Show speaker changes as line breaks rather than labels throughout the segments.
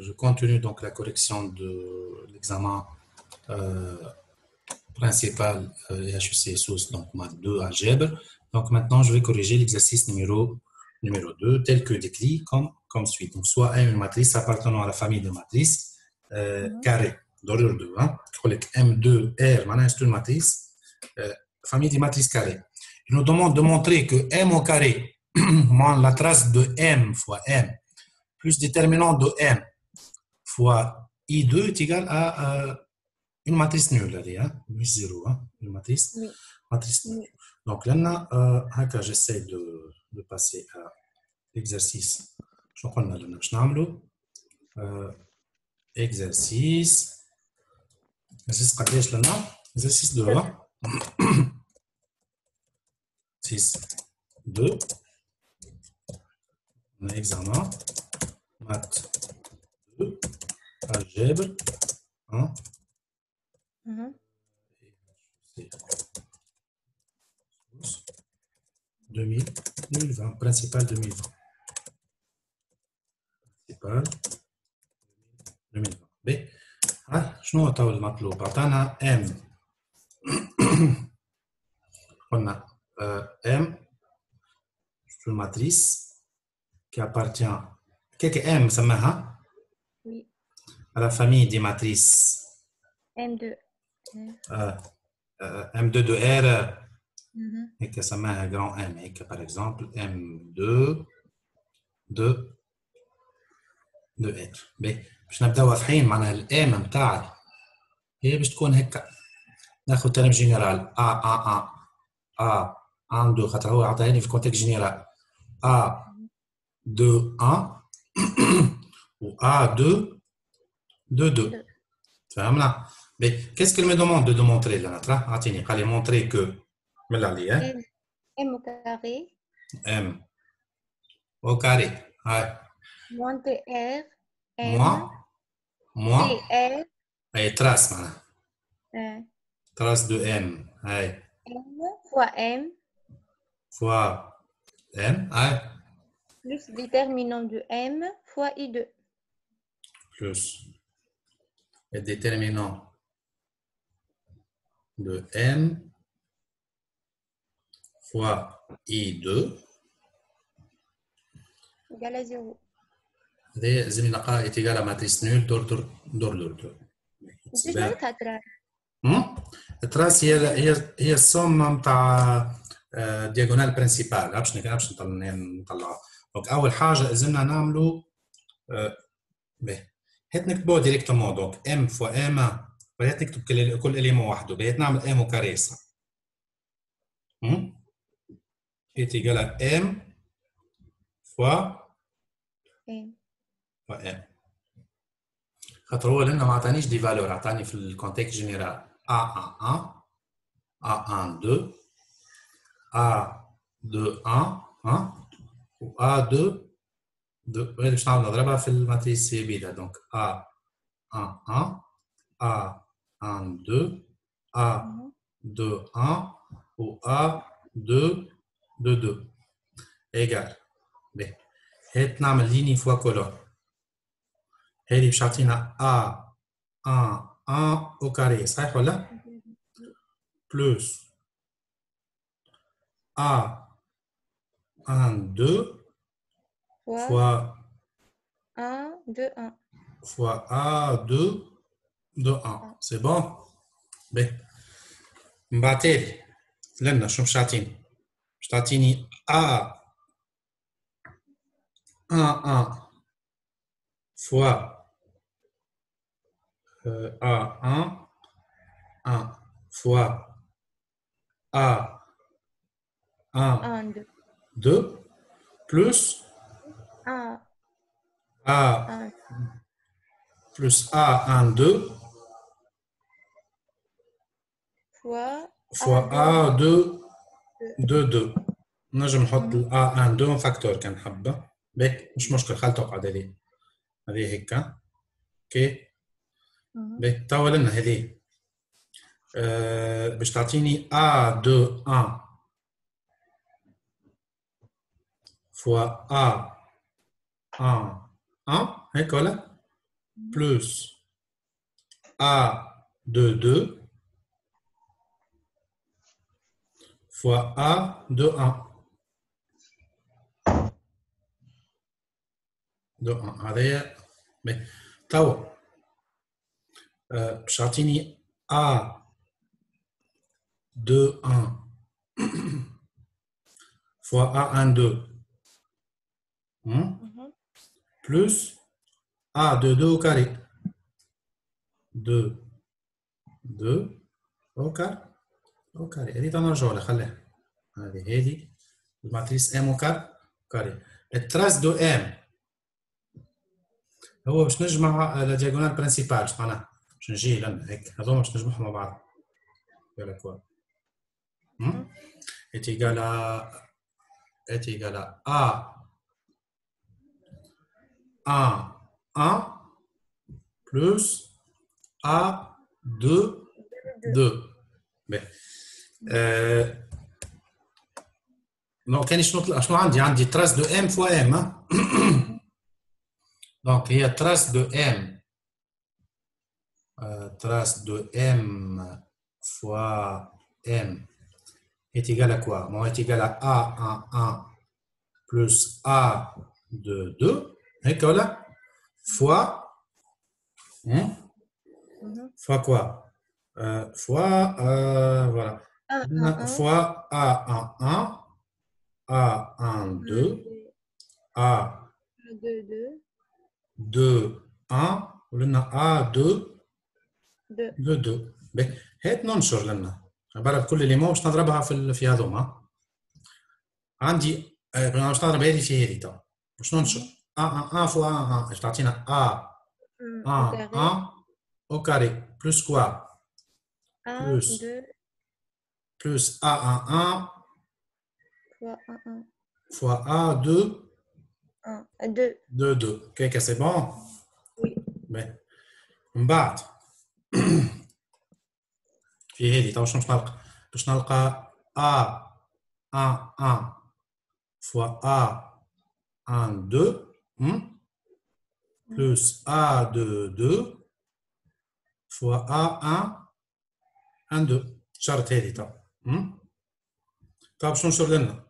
je continue donc la correction de l'examen principal HEC SOS, donc maths 2 algèbre. Donc maintenant, je vais corriger l'exercice numéro 2 tel que décrit comme suit. Donc soit M une matrice appartenant à la famille des matrices carré, d'ordre 2. M2R, maintenant c'est une matrice, famille des matrices carrées. Il nous demande de montrer que M au carré, moins la trace de M fois M, plus déterminant de M fois I2 est égal à une matrice nulle, hein? 0, hein? Une matrice,
oui.
matrice nulle.
Oui.
Donc là, j'essaie de passer à l'exercice. Je vais prendre exercice. Exercice 2. Exercice 2. On a examen. Maths 2. Algèbre. 1. 2020. Principal 2020. Principal 2020. B. شنو هو المطلوب؟ عطانا M. قلنا M c'est une matrice qui appartient M سماها
Oui.
à la famille des matrices
M2
M2 de R هيك سماها grand M هيك par exemple M2 de R. باش نبداو واضحين معناها الام نتاع هي باش تكون هيك. ناخذ ترم جينيرال A 1 2 خاطر هو عطاني في كونتكست جينيرال A 2 1 و A 2 2. فهمنا؟ qu'est-ce qu'elle me demande de démontrer là نترا؟ عطيني قال لي montrer que من عليه
M au carré
M au carré هاي
moins TR M
moins
TR
هاي trace معناها trace de M هاي
M fois M
fois M هاي
plus déterminant de M fois I2
plus le déterminant de M fois I2
égale à 0.
هذه زميل نلقاها est égal à matrice nulle d'ordre 2. التراس هي السوم نتاع دياغونال برينسيبال. باش نطلعوا. دونك اول حاجه لازمنا نعملوا هات نكتبوها ديريكتومون. دونك ام فوا ام بغيت نكتب كل اليمون وحده. بغيت نعمل ام او كاري صح est égal à m fois m. خاطر هو لانه ما عطانيش دي فالور، عطاني في الكونتكست جينيرال A11 A12 A21 و A2 غير باش نعاود نضربها في الماتريس سي بيدا. دونك A11 A12 A21 و A2 ايجال. هات نعمل ليني فوا كولون. هذه باش تعطينا A11 او كاري صحيح ولا؟ بلس A12 fois
1 2 1
fois A2 de 1. C'est bon? من بعد تالي لنا شنو باش تعطيني؟ باش تعطيني A11 fois A1 1 fois A1 2 plus A plus A12 fois A2 2. نجم نحط ال A12 فاكتور كان حبة. مش مشكل خلي تقعد هذه هيك. اوكي توا لنا هذه باش تعطيني A21 fois A11 هيك ولا؟ plus A de 2 fois A de 1. De 1. هذا mais توا باش تعطيني A de 1 fois A1 2 plus A de 2 au carré. 2 2 au carré. Au carré. هذه تنرجعوا لها خليها. هذه الماتريس M au carré. التراس دو M هو باش نجمع لا دياغونال برينسيبال باش معناها باش نجي لنا هيك هذوما باش نجمعهم مع بعض. يلا كوا. est égal à A1 plus A2 2. Donc, عندي trace de M fois M. Donc, il y a trace de M. Trace de M fois M est égal à quoi? Bon, est égal à A1 plus A2 2. Et voilà. Fois. Fois quoi? Fois. Voilà. Fois A1 A1 2 A2 1 ولنا A2 2 هات ننشر لنا عباره بكل ليمون باش نضربها في هذوما عندي باش نضرب هذه في هذه تو باش ننشر A1 فوا A1 باش تعطينا A1 au carré plus quoi plus A1 fois A2 2 كيكا سي بون
وي
من بعد في هذه تو شنو باش نلقى A1 fois A1 2 plus A2 2 fois A1 2 شرط هذه تو باش ننشر لنا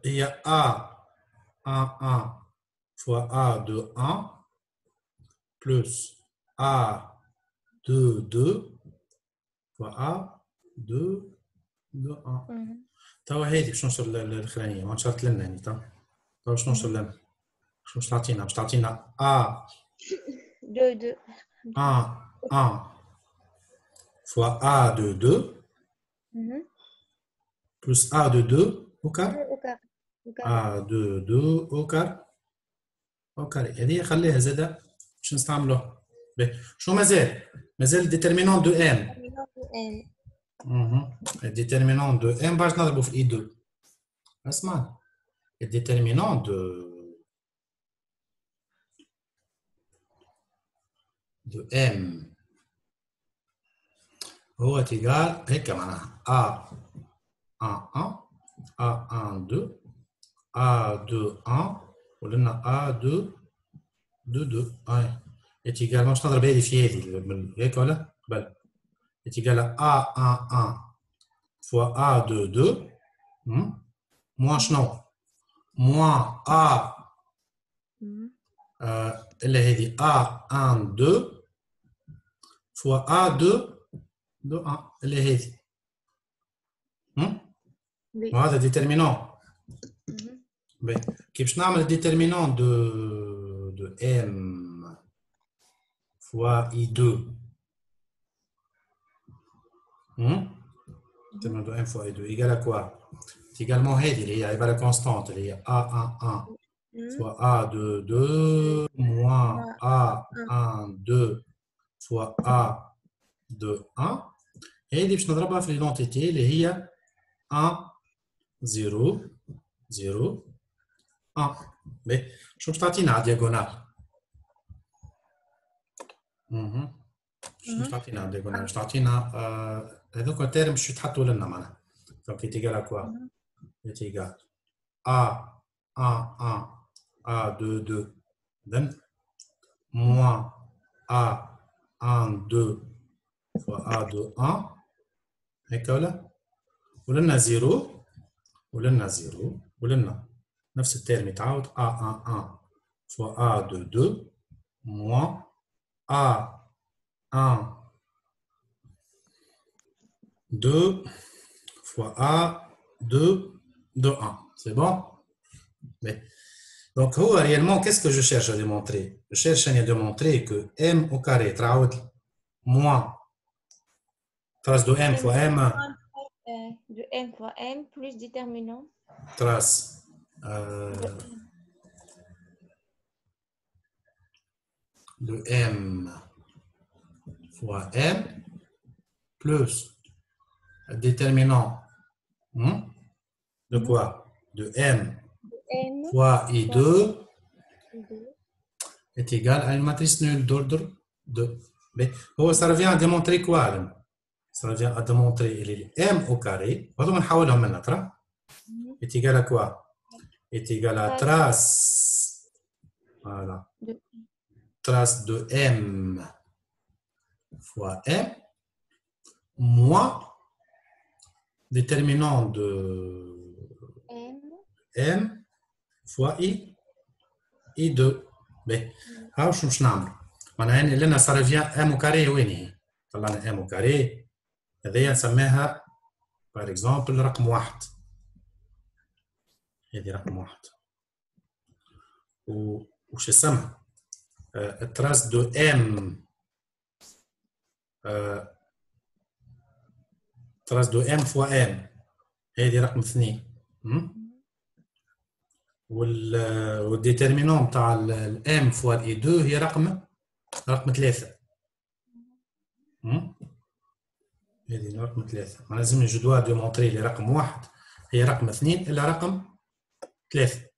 هي A1 fois A2 1 plus A2 2 fois A2 1 توا هذه باش ننشر الاخرانيه ما نشرت لنا يعني توا باش ننشر لنا باش تعطينا A
2
1 fois A2 2 plus A2 2 au carré A2 2 au carré هذه خليها زاده باش نستعملوها شو مازال ديترمينون دو M الديترمينون دو M باش نضربو في I2 اسمع الديترمينون دو M هو تيغال هيك معناها A1 A1 2 A2 1 ولنا A2 2 est égal باش نضرب هذه في هذه هيك ولا قبل est égal à A1 fois A2 2 moins شنو moins A اللي هذه A1 2 fois A2 2 1 اللي هذه وهذا ديترمينون كي باش نعمل ديترمينون دو M fois I2 déterminant de M fois I2 égale à quoi? C'est également هذه اللي هي عبارة constante اللي هي A1 fois A2 2 moins A1 2 fois A2 1 هذه باش نضربها في l'identité اللي هي 1 0 0 1 شو باش تعطينا على الدياغونال؟ شو باش تعطينا على الدياغونال؟ باش تعطينا هذوك التيرم باش يتحطوا لنا معناها دونك يتيغال ا كوا؟ يتيغال A1 1 A2 2 then moins A1, 2 fois A2, 1. هيك ولا؟ ولنا 0 ولنا 0 ولنا نفس الترم يتعاود A1, 1 fois A2, 2 moins A1, 2 fois A2, 2, 1. C'est bon? Mais, donc, réellement, qu'est-ce que je cherche à démontrer? Je cherche à démontrer que m au carré, moins trace de m fois m,
De m fois m plus déterminant
trace de m fois m plus déterminant de quoi? De m
m
fois I2
2.
est égal à une matrice nulle d'ordre 2. Mais ça revient à démontrer quoi? Ça revient à démontrer que m au carré, est égal à quoi? Est égal à trace, voilà, trace de m fois m moins déterminant de m fois I2. باهي هاو شنو باش نعملوا؟ معناها اللي لنا صار فيها ام كاري وين هي؟ طلعنا ام كاري هذيا نسميها بار اكزومبل رقم واحد. هذه رقم واحد. وش اسمها؟ التراس دو ام تراس دو ام فوا ام هذه رقم اثنين. والديترمينون تاع الام فوا الاي 2 هي رقم ثلاثة. هذه رقم ثلاثة. ما لازم جو دوا ديمونطري لي رقم واحد هي رقم اثنين الا رقم ثلاثة.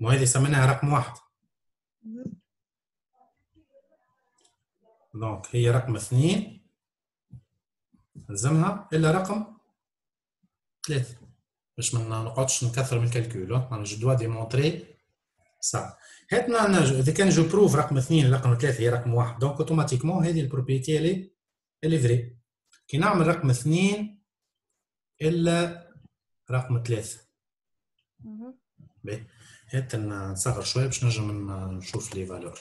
وهذه سميناها رقم واحد. دونك هي رقم اثنين لازمها الا رقم ثلاثة باش ما نقعدش نكثر من الكالكول. انا جو دوا ديمونطري صح. هاتنا اذا كان جو بروف رقم اثنين رقم ثلاثة هي رقم واحد دونك اوتوماتيكمون هذه البروبريتي اللي فري. كي نعمل رقم اثنين الا رقم ثلاثة. باهي هات نصغر شويه باش نجم نشوف لي فالور.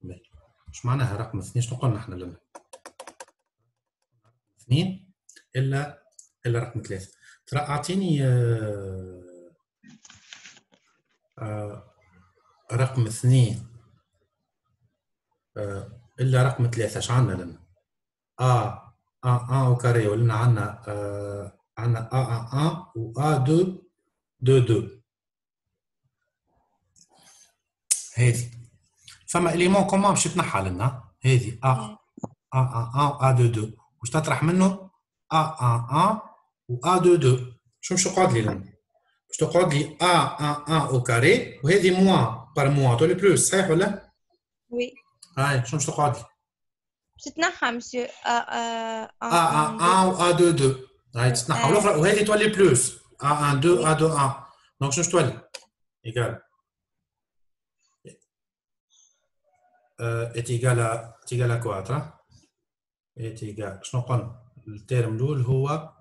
باهي اش معناها رقم اثنين؟ شنو قلنا احنا لنا؟ اثنين الا رقم ثلاثة. ترى اعطيني رقم اثنين الا رقم ثلاثة. اش عندنا لنا؟ A1 au carré ولنا عندنا A11 و A2 2 هذه. فما اليمون كومون باش يتنحى لنا هذه A11 و A22 واش تطرح منه A11 و A22 شو باش تقعد لي لنا؟ باش تقعد لي A11 au carré وهذه موان بار موان تولي بلوس صحيح ولا؟
وي.
هاي شنو باش تقعد لي؟
باش تتنحى مسيو
A11 و A22 هاي تتنحى والاخرى وهذه تولي بلوس A12 A21 دونك شنو تولي؟ ايكال est égal à quoi est égal شنو قلنا؟ الترم الاول هو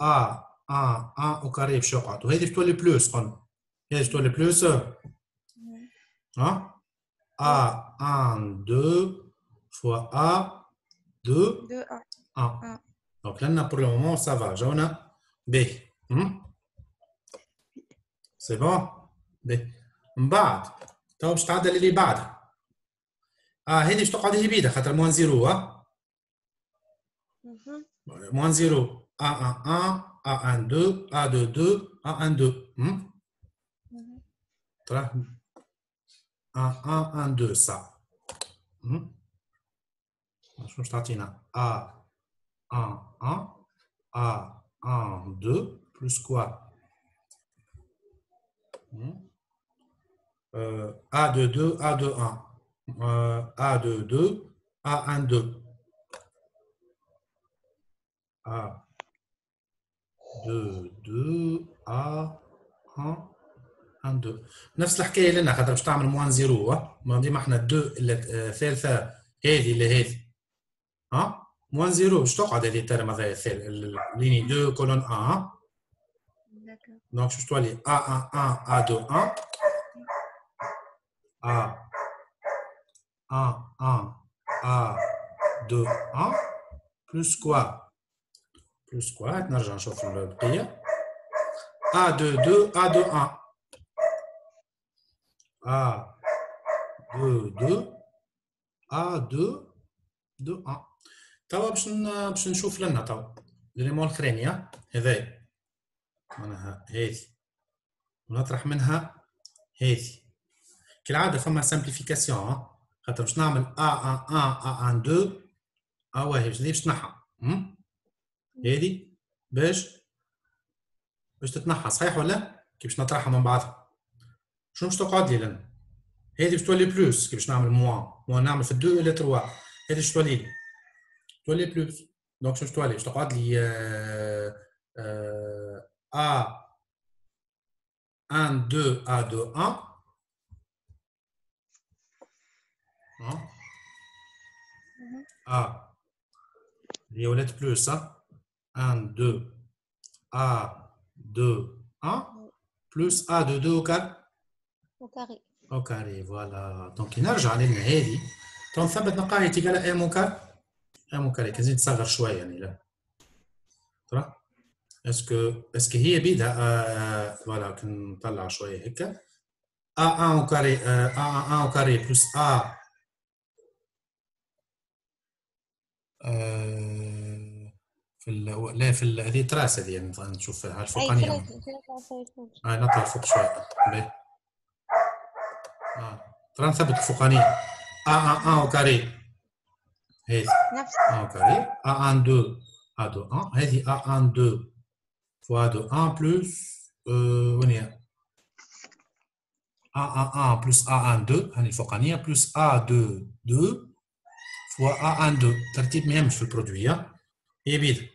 A1 au carré باش يقعد وهذه باش تولي بلوس. قلنا هذه باش تولي بلوس ها A1 2 fois A2 1 دونك لنا pour le moment ça va جاونا باهي. سي بون باهي. من بعد تو باش تعدل اللي بعدها. هذه باش تقعد هي بيدها خاطر موان زيرو. موان زيرو A11 A12 A22 A12 ترى A1 1 2 صح. شنو باش تعطينا A1 1 A1 2 بلس كوا A22 A21 A22 A12 A22 A1 1 2 نفس الحكايه لنا خاطر باش تعمل موان زيرو ما ديما احنا 2 الثالثه هذه اللي هذه موان زيرو باش تقعد هذه الترم هذايا ليني 2 كولون 1 دونك باش تولي A1 1 A2 1 A 1 1 A2 1 بلس كوا نرجع نشوف البقيه A2 2 A2 1 A2 2 A2 2 1 توا باش نشوف لنا توا ليليمون الاخراني هذايا معناها هذه ونطرح منها هذه كالعاده فما سامبليفيكاسيون خاطر باش نعمل A1 1 A1 2 واهي باش تتنحى هذه باش تتنحى صحيح ولا كي باش نطرحها من بعضها شنو باش تقعد لي لنا هذه باش تولي بلوس كي باش نعمل موان نعمل في 2 الى 3 هذه باش تولي بلوس دونك شنو باش تولي باش تقعد لي A 1 2 A2 1 هي ولات بلوس 1 2 A2 1 بلس A2 2 au carré voilà donc نرجع لنا هذه تو نثبت نقاهي تيجي ام au carré كنزيد نصغر شويه يعني لا ترى اسكو هي بيدها فوالا كنطلع شويه هكا A1 au carré A1 au carré plus A في هذه تراس هذه يعني نشوف الفوقانيه نطلع فوق شويه ترى نثبت الفوقانيه A1 1 au carré هذه 1 au carré A1 2 A2 1 هذه A1 2 fois A2 1 plus وين هي A1 1 plus A1 2 هذه الفوقانيه plus A2 2 fois A1 2 ترتيب ما يهمش في البرودوي هي بيد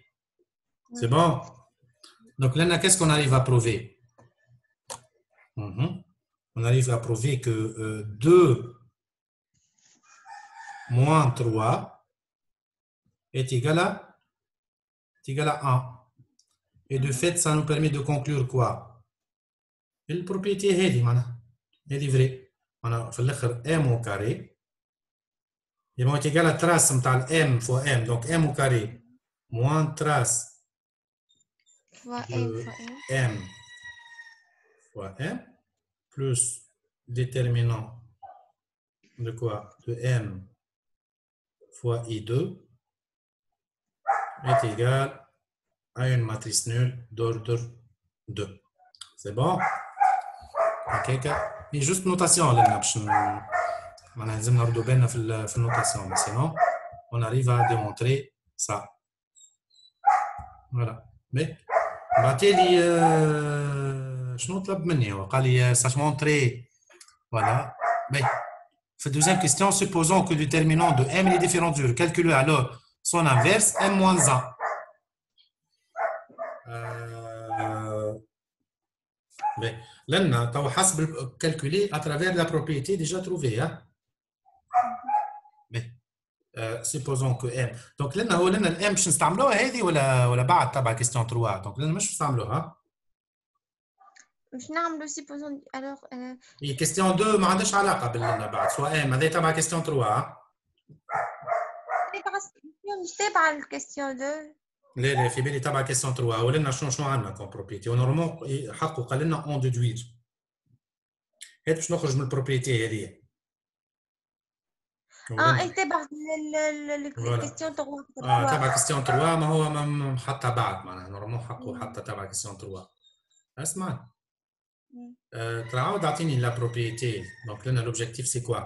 c'est bon donc là qu'est-ce qu'on arrive à prouver on arrive à prouver que 2 moins 3 est égal à 1 et de fait ça nous permet de conclure quoi la propriété هذه معناها هذه vrai معناها في الاخر m au carré il va être égal à trace نتاع m fois m donc m au carré moins trace de m fois m plus déterminant de quoi de m fois I2 est égal à une matrice nulle d'ordre 2. C'est bon? Ok, il y a juste une notation là, on a une notation, mais sinon on arrive à démontrer ça. Voilà. Mais بعتلي شنو طلب مني هو قال لي ساش مونتري voilà mais في deuxième question supposons que le déterminant de m est différent du calculez alors son inverse m moins 1 mais لنا تو حسب calculer à travers la propriété déjà trouvée mais supposons que m donc لنا هو لنا الام باش نستعملوها هذه ولا بعد تبع كيستيون 3 دونك لنا مش نستعملوها
باش نعملو سيبوزون الوغ
هي كيستيون 2 ما عندهاش علاقه باللنا بعد سواء ام هذه تبع كيستيون 3
مش تابعه الكيستيون 2
لا في بالي تبع كيستيون 3 ولنا شنو عندنا كوم بروبريتي ونورمال حقه قال لنا اون ديدوير هات باش نخرج من البروبريتي هذه
تبع الكيستيون 3
تبع كيستيون 3 ما هو حتى بعد معناها نورمال حقه حتى تبع كيستيون 3 اسمع تعاود اعطيني لا بروبريتي دونك لنا لوبجيكتيف سي كوا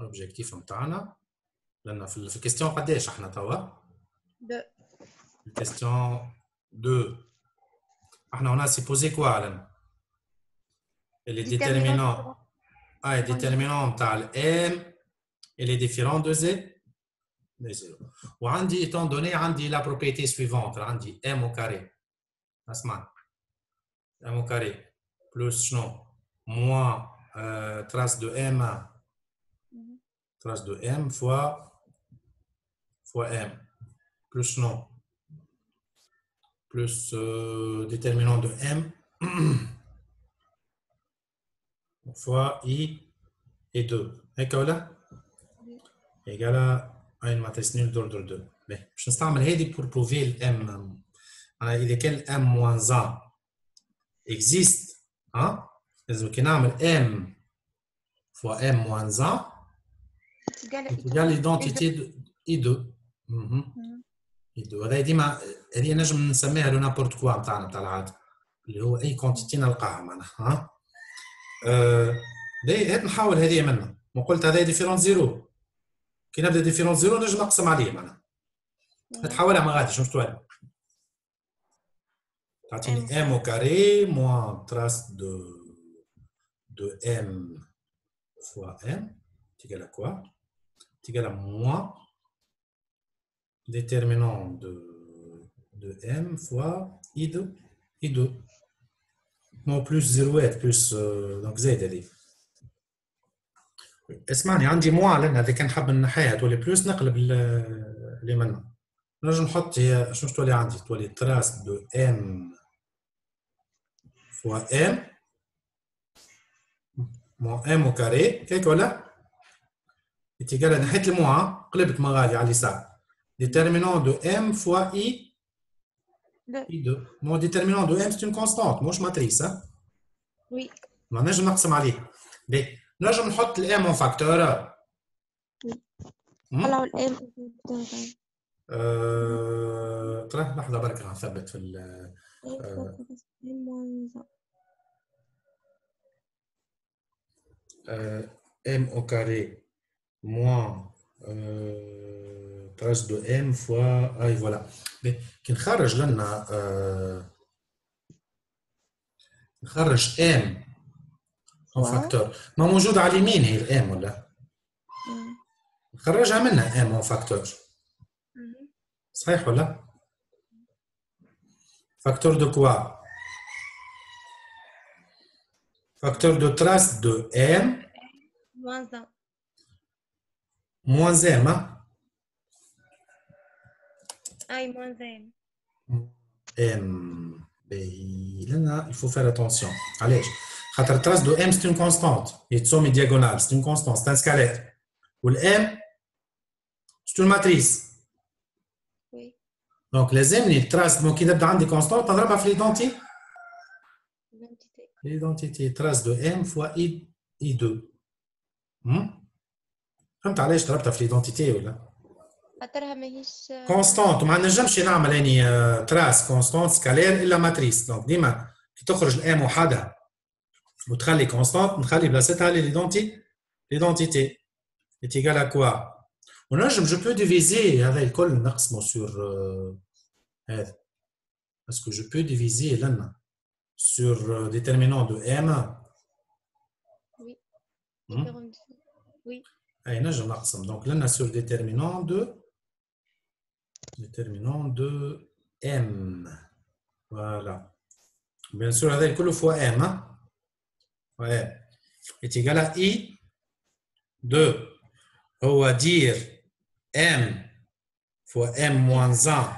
l'objectif نتاعنا لنا في الكيستيون قداش احنا توا
2
الكيستيون 2 احنا on a supposé quoi لنا اللي ديتيرمينون déterminant نتاع الام il est différent de z وعندي étant donné عندي la propriété suivante عندي m au carré اسمع m au carré plus non, moins trace de M1, trace de M fois M, plus non, plus déterminant de M fois I et 2. Et voilà, égale à une matrice nulle d'ordre 2. Mais je vais pour prouver le M. إذا كان M moins 1 existe, hein? لازم كي نعمل M fois M moins 1 égale l'identité de I2. I2 هذا ديما هذه نجم نسميها لو نابورت كوا نتاعنا نتاع العاده اللي هو اي كونتيتي نلقاها معناها ها هات نحاول هذه منها ما قلت هذا ديفيرونس زيرو كي نبدا ديفيرونس زيرو نجم نقسم عليه معناها تحاولها ما غاديش شنو تولي تعطيني M au carré moins trace de M fois M est égal à quoi? C'est égal à moins déterminant de M fois I2. I2. Non, plus 0 plus donc Z هذه. اسمعني عندي moins لأن هذا كان حاب نحيها تولي بلوس نقلب اللي منها. نجم نحط هي شنو تولي عندي؟ تولي trace de M fois M moins M au carré هيك ولا؟ est égal à نحيت الموان قلبت مغالي على اليسار. Déterminant de M fois I2. Mon déterminant de M, c'est une constante, مش matrice. Hein?
Oui.
ما نجم نقسم عليه. نجم نحط ال M en facteur.
طلعوا ال M
ترى لحظة برك راح نثبت في M au carré moins trace de M fois et voilà. كي نخرج لنا نخرج M en facteur ما موجود على اليمين هي ال M ولا نخرجها منها M en facteur صحيح ولا facteur de quoi facteur de trace de M moins M hein?
I moins M.
M. Là, il faut faire attention. Allez, la trace de M, c'est une constante. Et de somme diagonale, c'est une constante, c'est un scalaire. Ou le M, c'est une matrice.
Oui.
Donc, les M, les traces qui donnent des constantes, on va faire l'identité. L'identité, trace de M fois I2. فهمت علاش ضربتها في l'identité ولا؟
خاطرها ماهيش
كونستانت وما نجمش نعمل اني تراس كونستانت سكالير الا ماتريس دونك ديما كي تخرج الام وحدها وتخلي كونستانت نخلي بلاصتها ليدونتيتي est égal à quoi ونجم جو بو ديفيزي هذا الكل نقسمه سور هذا باسكو جو بو ديفيزي لنا سور ديترمينون دو ام
وي وي
اي نجم نقسم دونك لنا سور ديترمينون de M. Voilà. Bien sûr, avec le fois M. Hein? Ouais. Est égal à I2. On va dire M fois M moins 1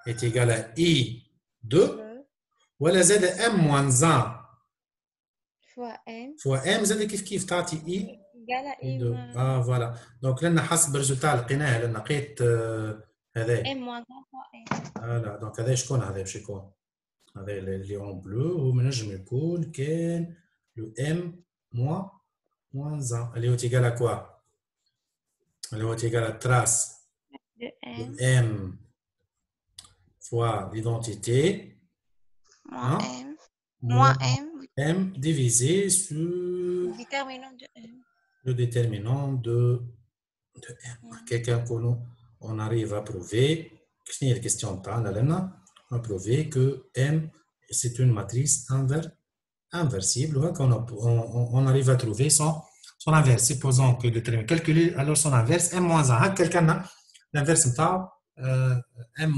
est égal à I2. Voilà, Z M moins 1 fois M. Z كيف تعطي I.
égal à
I2. voilà. Donc, là, حسب الريزلtat لقيناه لأن لقيت هذا
M moins 1 fois M.
فوالا دونك هذا شكون هذا باش يكون هذا اللي اون بلو هو نجم يكون كان لو ام موان 1 اللي هو تيغال ا كوا اللي هو تيغال ا تراس
de
M fois l'identité
moins M
M divisé sur le déterminant de M. Quelqu'un que nous on arrive à prouver. Quelle est la question on a prouvé que M c'est une matrice inversible. On arrive à trouver son inverse. Supposons que le déterminant calculer alors son inverse M moins 1. Quelqu'un a l'inverse M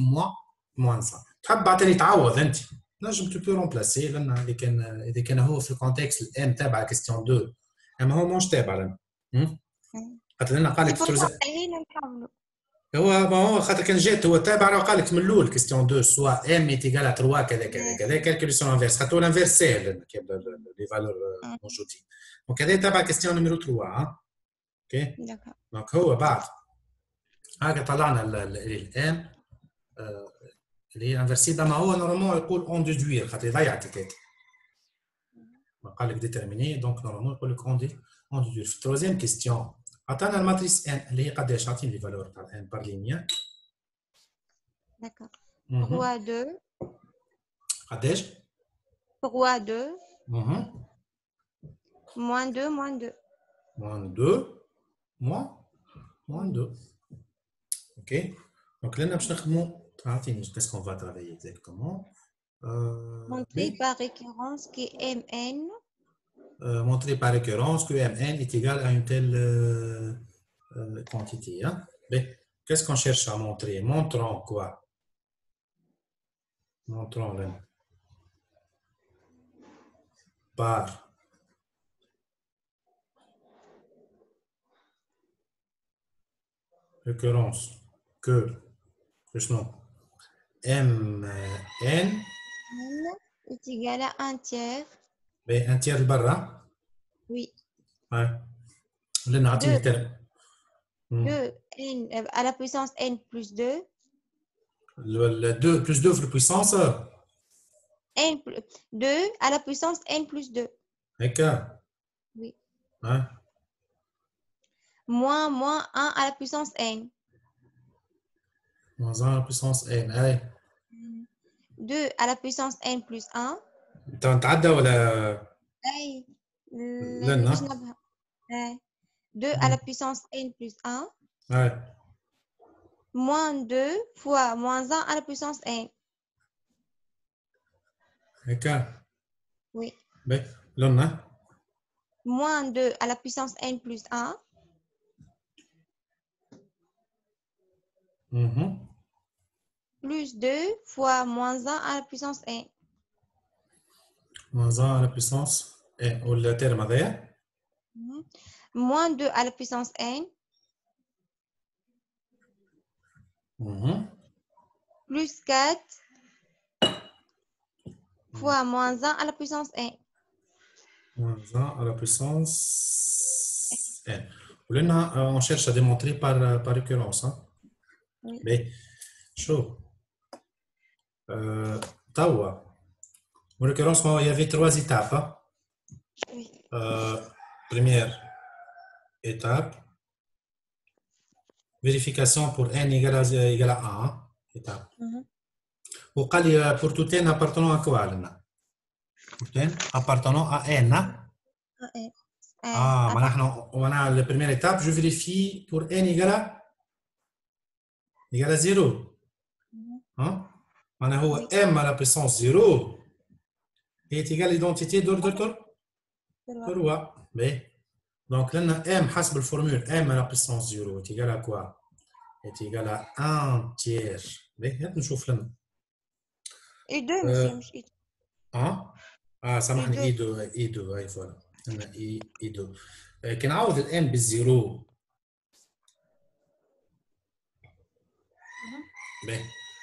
moins 1. تحب بعتني تعوض أنت نجم tu peux remplacer لأن إذا كان هو في الكونتكست الام تابع كيستيون 2 اما هو مش تابع لنا خاطر لنا قال لك هو خاطر كان جات هو تابع راه قال لك من الاول كيستيون 2 سوا ام ايتيغال 3 كذا كذا كذا كالكوليسيون انفيرس خاطر الانفيرس ساهل كي لي فالور موجودين دونك هذا تابع كيستيون نيميرو 3 اوكي دونك هو بعد هكا طلعنا الام اللي هي انفيرسي ما هو نورمالمون يقول اون ديدوير خاطر يضيعك الكاتب قال لك ديتيرميني دونك نورمالمون يقول لك اون ديدوير في التروزيام كيستيون عطانا الماتريس ان اللي هي قداش عطيني لي فالور تاع ان بار لينيا
داكور روا 2
قداش
روا 2 moins 2 moins 2
moins 2 moins 2 اوكي دونك لنا باش نخدموا تعطيني qu'est-ce qu'on va travailler exactement
montrer par récurrence que mn
montrer par récurrence que mn est égal à une telle quantité hein? Mais qu'est-ce qu'on cherche à montrer montrons quoi montrons là par récurrence que non mn
est égal à 1 tiers.
Mais un tiers de barra?
Oui.
Ouais. Le narratif
2 n à la puissance n plus 2.
Le 2 plus 2 fois la puissance
n plus 2 à la puissance n plus 2.
D'accord.
Oui.
Ouais.
Moins 1 à la puissance n.
Moins 1 à la puissance n. Allez.
2 à la puissance n plus 1.
تعدى ولا
اي
لنا
2 à la puissance n plus 1
ouais
moins 2 fois moins 1 à la puissance n.
d'accord
oui
ben لنا
moins 2 à la puissance n plus 1 plus 2 fois moins 1 à la puissance n.
moins 1 à la puissance n ou le terme هذايا
moins 2 à la puissance n plus 4 fois moins 1 à la puissance n.
Moins 1 à la puissance n. Là, on cherche à démontrer par récurrence. Hein?
Oui.
Mais, chaud. Tawa. En récurrence, il y avait 3 étapes. Hein?
Oui.
Première étape, vérification pour n égale à 1. Étape. وقال لي pour tout n appartenant à quoi لنا؟ pour tout n appartenant à n. معناها la première étape, je vérifie pour n égale à 0. معناها هو m à la puissance 0 est égal à l'identité d'ordre 3. Donc là, m حسب الفورمule m à la puissance 0 est égal à quoi? Est égal à 1 tiers. هات نشوف لنا.
et 2 monsieur مش et
2. سامحني اي 2 هاي فوالا. عندنا اي 2. كي نعوض الام بالزيرو.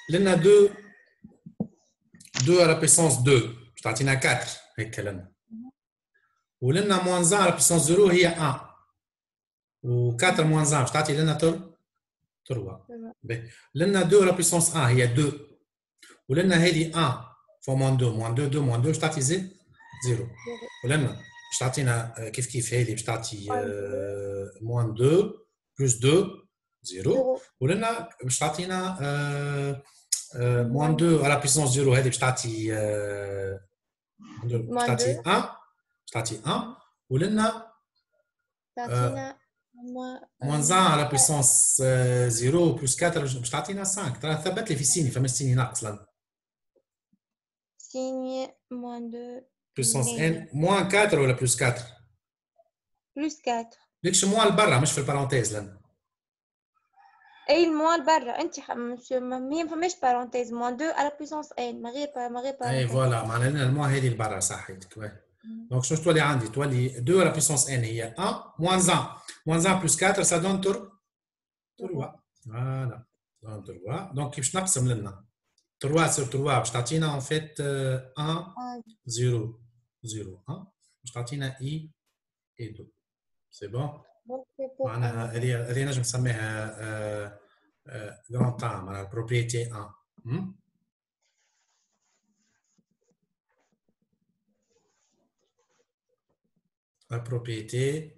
لنا 2 à la puissance 2 باش تعطينا 4 هيك لنا. ولنا موان 1 على puissance 0 هي 1 و4 موان 1 باش تعطي لنا 3. لنا 2 على puissance 1 هي 2 ولنا هذه 1 فوا موان 2 موان 2 موان 2 باش تعطي 0 ولنا باش تعطينا كيف هذه باش تعطي موان 2 بلس 2 0 ولنا باش تعطينا موان 2 على puissance 0 هذه باش تعطي 1 تعطي 1 ولنا
تعطينا
moins 1 à la puissance 0 plus 4 باش تعطينا 5. ترى ثبت لي في سيني فما سيني ناقص لنا.
سيني moins 2
puissance n moins 4 ولا plus 4
plus 4
ليكش موان لبرا مش في البارونتيز لنا.
اي الموان برا انت ما فماش بارونتيز موان 2 على بويسونس ان ما غير
اي
بارونتيز.
فوالا معناها لنا الموا هذه البرا صحيتك. دونك شنو تولي عندي؟ تولي 2 على بويسونس ان هي 1 موان 1 موان 1 بلس 4 سا دون 3. فوالا دون 3. دونك باش نقسم لنا 3 sur 3 باش تعطينا en fait 1 0 0 1 باش تعطينا i et 2. C'est bon. معناها هذه نجم نسميها grand A معناها propriété 1. La propriété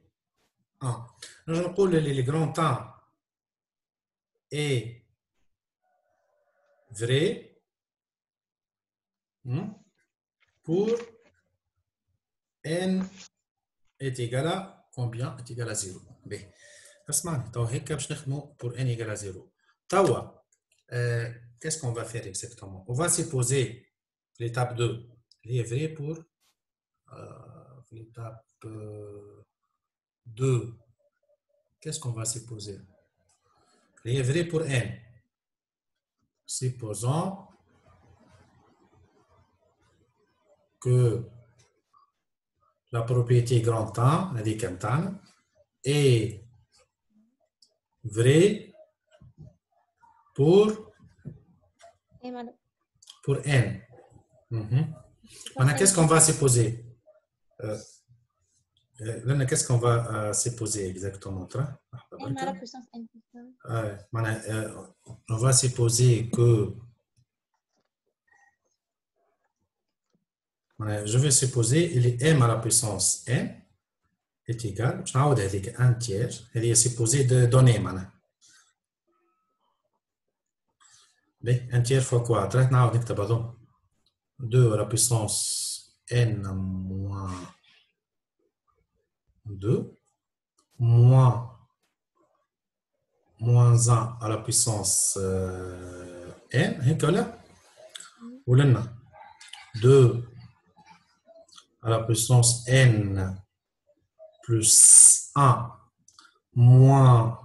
1. نجم نقول اللي le grand A est vrai pour n est égal à combien? Est égal à 0. B. اسمعني تو هيك باش نخدموا pour n égale à 0. توا qu'est-ce qu'on va faire exactement? On va supposer l'étape 2 qui est vrai pour l'étape 2. Qu'est-ce qu'on va supposer? Il est vrai pour n. Supposons que la propriété grand A, est vrai pour n. Maintenant, qu'est-ce qu'on va supposer? Qu'est-ce qu'on va supposer exactement? On va supposer que je vais supposer il est m à la puissance n est égal, je vais dire 1 tiers, il est supposé de donner maintenant. 1 tiers fois quoi? 2 à la puissance n moins 2 moins 1 à la puissance n, هيك ولا؟ ولنا 2 à la puissance n plus 1 moins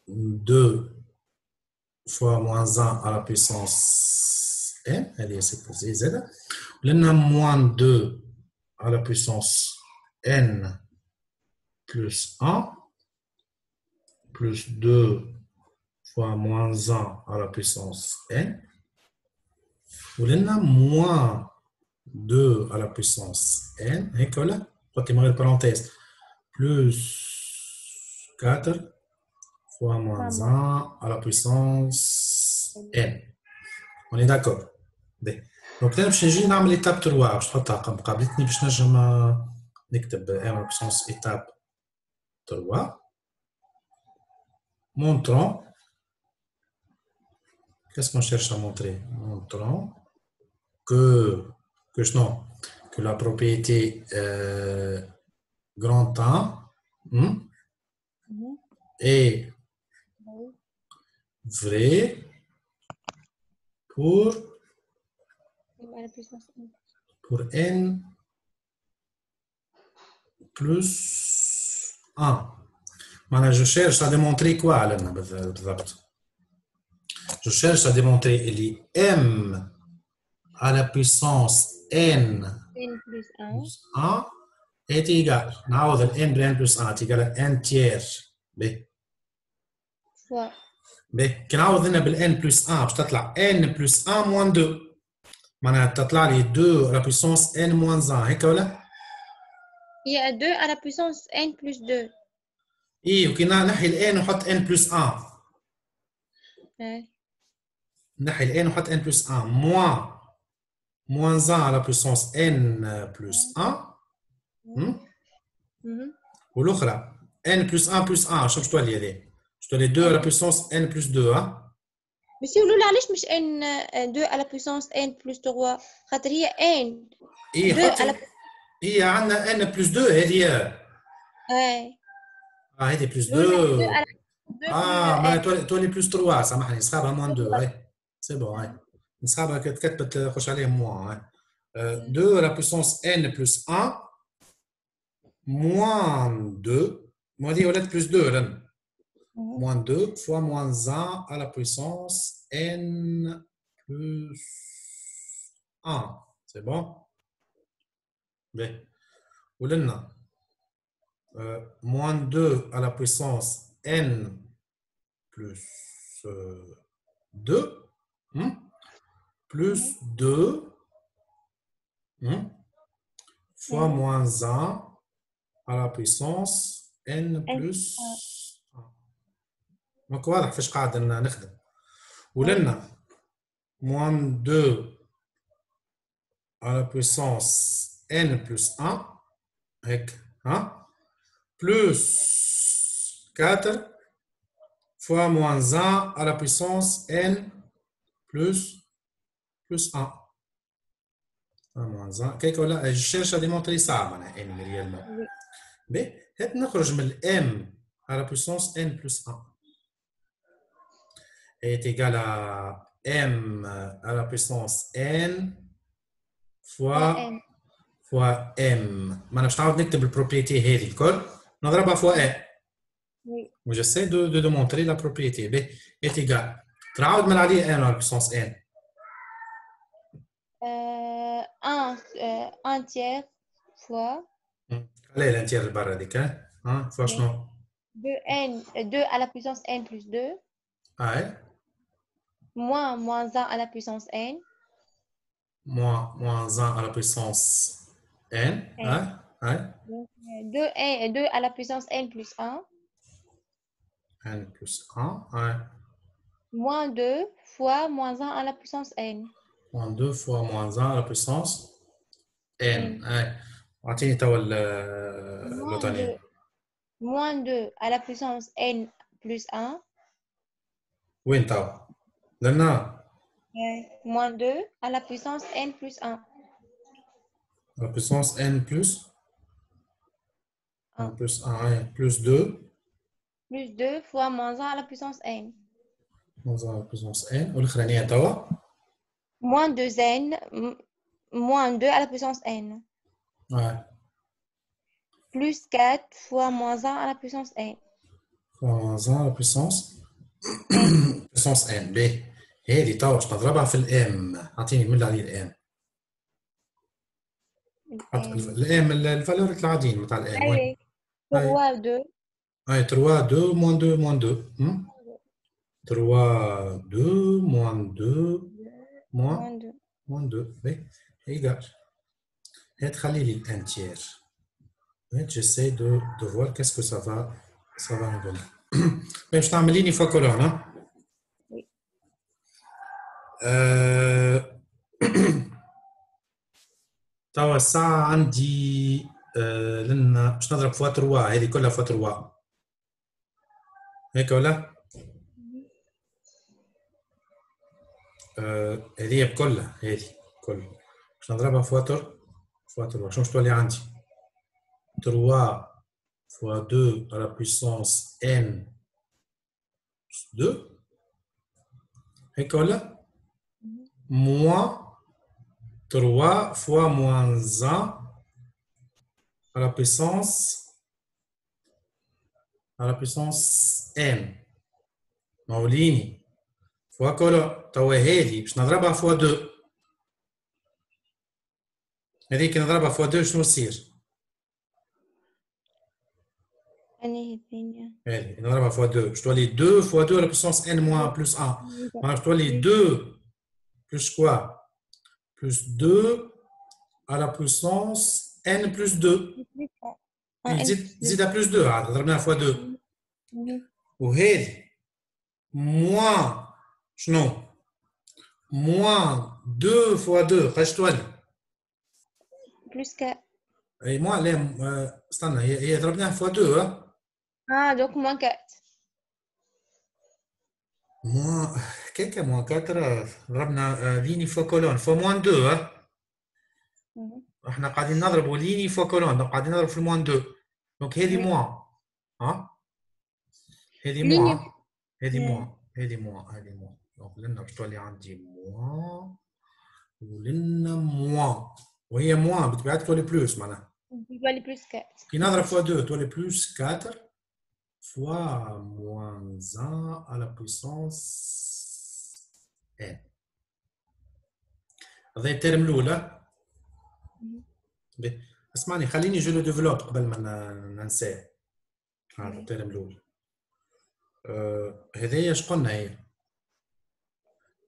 2 fois moins 1 à la puissance n, elle est supposée z. ولنا moins 2 à la puissance n plus 1 plus 2 fois moins 1 à la puissance n. ولنا moins 2 à la puissance n, هيك ولا؟ حطي من غير parenthèse, plus 4 fois moins 1 à la puissance n. On est d'accord? Donc, باش نجي نعمل étape 3 باش نحطها قابلتني باش نجم نكتب n à la puissance étape 3. Montrons. Qu'est-ce qu'on cherche à montrer? Montrons que la propriété grand A est vraie pour n plus 1. Maintenant, je cherche à démontrer quoi, Alain? Je cherche à démontrer que m à la puissance n plus 1 est égal. نعوض ال n de n plus 1 est égal à n tiers. كي نعوض هنا بال n plus 1 باش تطلع n plus 1 moins 2. معناها تطلع لي 2 à la puissance n moins 1 هيك ولا؟
هي 2 à la puissance n plus 2.
اي وكي نحي ال n ونحط n plus 1. نحي ال n ونحط n plus 1 moins 1 à la puissance n plus 1. والاخرى n plus 1 plus 1 شنو باش تولي هذه؟ باش تولي 2 à la puissance n plus 2.
بس يقولوا لي علاش مش n 2 à la puissance n plus 3 خاطر هي n.
هي عندنا n plus 2 هذه. هذه plus 2. معناها تولي بلس 3 سامحني نسخابها موان 2. سي بون نسخابها كتكتبت خش عليهم موان 2 لا بويسونس n بلس 1 موان 2 هذه ولات بلس 2 لن moins 2 fois moins 1 à la puissance n plus 1. C'est bon? Bien. Oulena. Moins 2 à la puissance n plus 2 plus 2 fois moins 1 à la puissance n plus 1. Donc واضح فاش قاعد نخدم. ولنا moins 2 à la puissance n plus 1 هيك plus 4 fois moins 1 à la puissance n plus 1. moins 1 كيك ولا je cherche à démontrer ça معناها n réellement. Mais هات نخرج من m à la puissance n plus 1 est égal à m à la puissance n fois m. ما باش نعاود نكتب البروبريتي هذه الكل نضربها فوا n. و j'essaie de démontrer la propriété. B est égal. تعاود من عليه n à la puissance n.
1 tiers fois.
Quel est l'entier de barre هذيك fois شنو
2 à la puissance n plus 2 moins 1 à la puissance n
moins 1 à la puissance n
2 à la puissance n plus 1
n plus 1
moins 2 fois moins 1 à la puissance n
moins 2 fois moins 1 à la puissance n أعطيني توا الوطنية
moins 2 à la puissance n plus 1
وين توا درنا
moins 2 à la puissance n plus 1
la puissance n plus 1 plus 2
plus 2 fois moins 1 à la puissance n
moins 1 à la puissance n والأخرانية توا
moins 2n moins 2 à la puissance n plus 4 fois moins 1 à la puissance n
fois moins 1 à la puissance n ب هذه توا باش نضربها في الام. اعطيني من اللي عليه الام الام الفالورات العاديين نتاع الام وين
3 2
3 2 moins 2 moins 2 3 2 moins 2 moins 2 ب égal. هات خلي لي الانتير. J'essaie de voir qu'est-ce que ça va nous donner. باش تعمل لي فوا كولون توا الساعة عندي لنا باش نضرب فوا 3 هذه كلها فوا 3 هيك ولا؟ هذه بكلها هذه كلها باش نضربها فوا 3 شنو تولي عندي 3 fois 2 à la puissance n plus 2 هيك ولا؟ moins 3 fois moins 1 à la puissance n موليني فوا كولا توا هذه باش نضربها فوا 2 هذيك نضربها فوا 2 شنو يصير؟ هذه نضربها فوا 2 باش تولي 2 فوا 2 à la puissance n moins plus 1 معناها باش تولي 2 plus quoi plus 2 à la puissance n plus 2 زيد à plus 2 عاد ضربناها فوا 2 وهذه moins شنو moins 2 fois 2 قاش تولي
plus 4
اي moins لا استنى هي ضربناها فوا 2
donc moins 4
moins كيكا moins 4 ضربنا ليني فوا كولون فوا moins 2 احنا قاعدين نضربوا ليني فوا كولون دونك قاعدين نضرب في الموان 2 دونك هذه موان هذه موان هذه موان دونك لنا باش تولي عندي موان ولنا موان وهي موان بطبيعتها تولي بلوس معناها
تولي بلوس 4
كي نضرب فوا 2 تولي بلوس 4 fois moins 1 à la puissance n. هذا الترم الأولى. اسمعني خليني جو لو ديفلوب قبل ما ننساه. هذا الترم الأولى. هذايا اش قلنا هي؟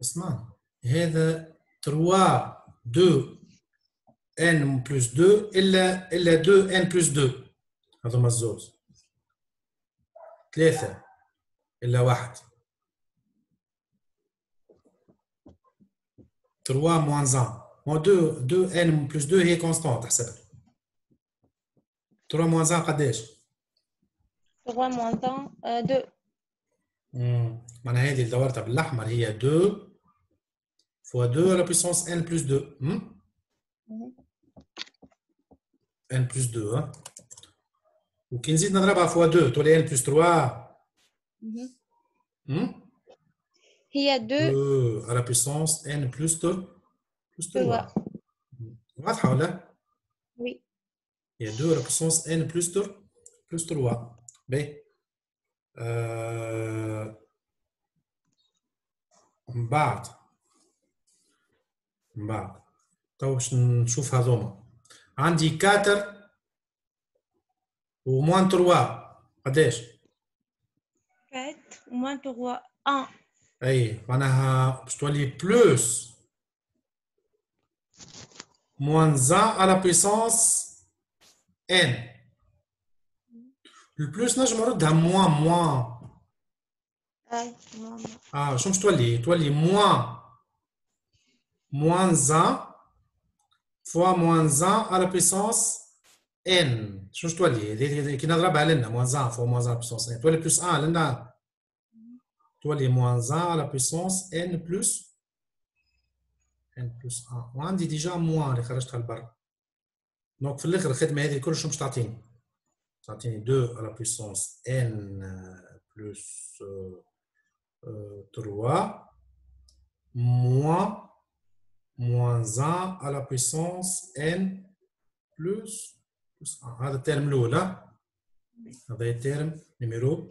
اسمعني هذا 3 2 n plus 2 إلا 2 n plus 2 هذوما الزوز 3 إلا 1 3 moins 1 2 n plus 2 هي كونستانت تحسبها 3 moins 1 قداش؟
3 moins 1 2
معناها هذه اللي دورتها بالأحمر هي 2 fois 2 à la puissance n plus 2 n plus 2 وكي نزيد نضربها fois 2 تولي n plus 3
هي 2
à la puissance n plus 3 واضحة ولا؟
وي
هي 2 à la puissance n plus 3 باهي من بعد تو باش نشوف هذوما عندي 4 و موان 3 قداش؟
4 moins 3 1
اي معناها باش تولي بلوس موان 1 على بويسونس ان البلوس نجم نردها موان
اي
شنو باش تولي موان 1 فوا موان 1 على بويسونس ان شنو تولي كي نضربها لنا موان 1 فوا موان 1 بويسونس ان تولي بلس 1 لنا تولي موان 1 على بويسونس ان بلس 1 وعندي ديجا موان اللي خرجتها لبرا دونك في الاخر الخدمه هذه كل شنو باش تعطيني 2 على بويسونس ان بلس 3 moins 1 à la puissance n plus 1 هذا الترم الأولى هذا الترم نيميرو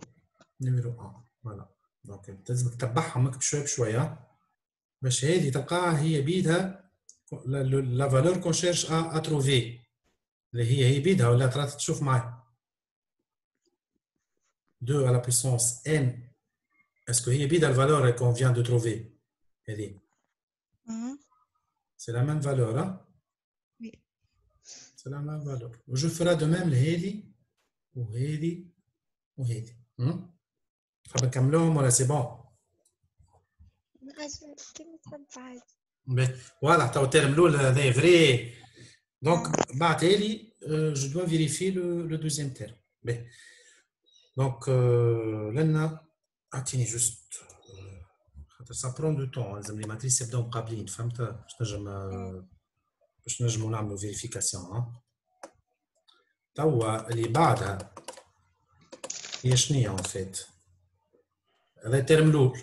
1 فوالا دونك لازم تتبعهم بشويه بشويه باش هذه تلقاها هي بيدها لا فالور كون شيرش ا تروفي اللي هي بيدها ولا ترى تشوف معايا 2 à la puissance n est-ce que هي بيدها الفالور qu'on vient de trouver هذه c'est la même valeur hein?
Oui.
C'est la même valeur. Je ferai de même هذه وهذه وهذه. حاب نكملوهم ولا سي بون؟ واضح تو الترم الاول هذا فري دونك بعثها لي جو دوا فيريفي لو دوزيام ترم باهي دونك لنا اعطيني جوست خاطر سا برون دو طون لازم لي ماتريس يبداو مقابلين فهمت باش نجمو نعملو فيريفيكاسيون توا اللي بعدها هي شنيا اون فيت هذا الترم الاول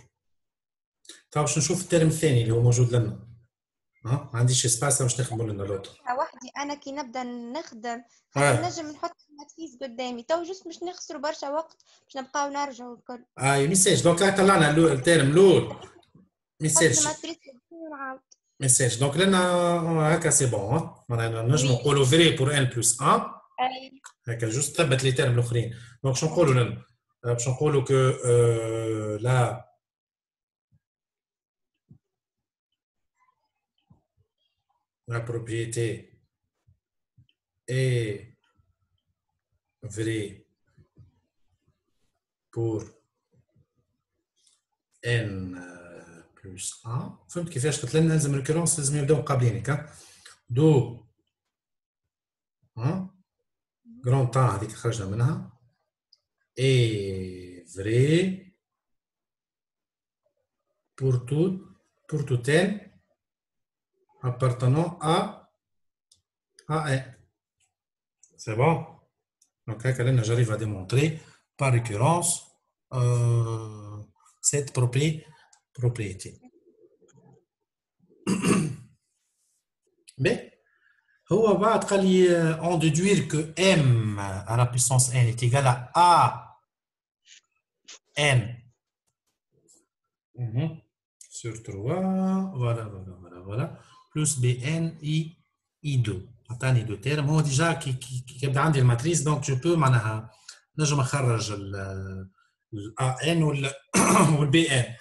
توا باش نشوف الترم الثاني اللي هو موجود لنا ما عنديش اسباس باش نخدموا لنا لوطر
وحدي انا كي نبدا نخدم نجم نحط الماتريس قدامي تو جوست باش نخسروا برشا وقت باش نبقاو نرجعوا الكل
ميساج دونك طلعنا الترم الاول ميساج دونك لنا هكا سي بون معناها نجمو نقولوا فري بور ان بلس 1 هكا جوست ثبت لي ترم الاخرين دونك شنو نقولوا لنا باش نقولوا كو لا la propriété est vraie pour n plus 1 فهمت كيفاش قلت لنا لازم الريكورونس لازم يبداو قابلينك دو جرون طان هذيك خرجنا منها est vrai pour tout n appartenant à n. C'est bon? Donc, là, j'arrive à démontrer par récurrence cette propriété. Mais, on déduire que m à la puissance n est égal à a n. Sur 3, voilà. Plus bn i2. عطاني دو تيرم هو ديجا كي يبدا عندي الماتريس دونك جو بو معناها نجم نخرج ال ان والبي ان.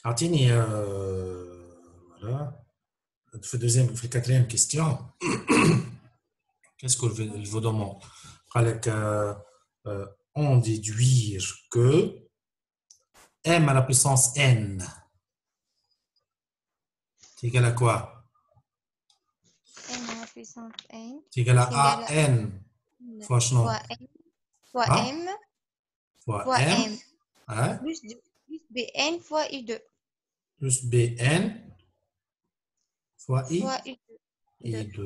اعطيني voilà. في الكاتريام كيستيون qu'est-ce qu'il vous demande قال لك on déduire que m à la puissance n c'est égal à quoi?
n à la puissance n
c'est égal à an fois شنو؟
fois m
fois m
plus bn fois i2
plus bn fois i2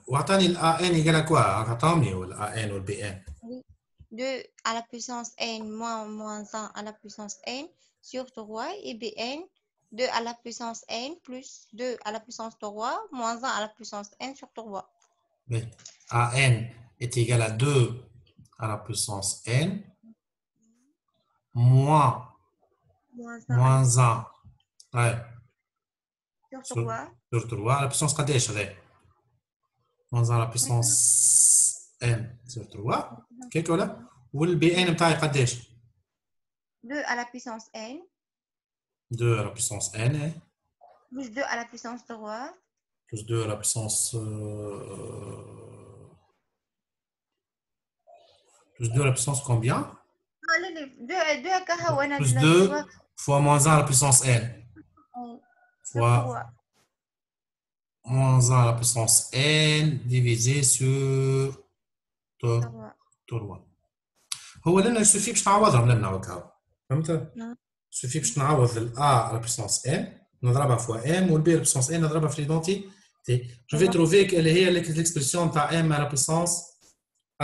وعطاني ال an égal à quoi؟ عطاني ال an وال bn
2 à la puissance n moins 1 à la puissance n sur 3 et bn 2 à la puissance n plus 2 à la puissance 3 moins 1 à la puissance n sur 3.
Mais an est égal à 2 à la puissance n moins 1 ouais. sur 3 à la puissance قداش هذا؟ moins 1 à la puissance n sur 3 كيك ولا؟ والبي ان بتاعي قداش؟
2 à la puissance n
2 à la puissance n
plus 2 à la puissance 3
plus 2 à la puissance plus 2 à la puissance combien? Plus 2 fois moins 1 à la puissance n fois moins 1 à la puissance n divisé sur 3. هو لنا يسوفي باش نعوضهم لنا هكا فهمت؟ يسوفي باش نعوض ال a à la puissance n نضربها فوا m والb à la puissance n نضربها في l'identité. Je vais trouver quelle est l'expression تاع m à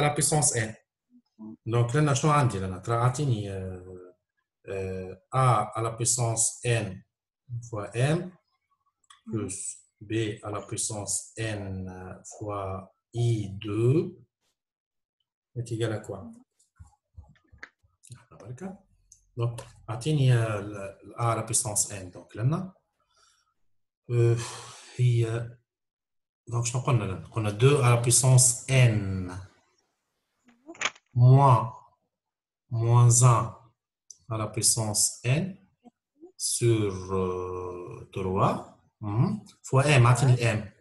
la puissance n. Donc لنا شنو عندي لنا؟ ترى اعطيني a à la puissance n fois m plus b à la puissance n fois i2 est égal à quoi? Donc, اعطيني a à la puissance n. Donc لنا هي donc شنو قلنا لنا؟ قلنا 2 à la puissance n moins 1 à la puissance n sur 3 fois m اعطيني m.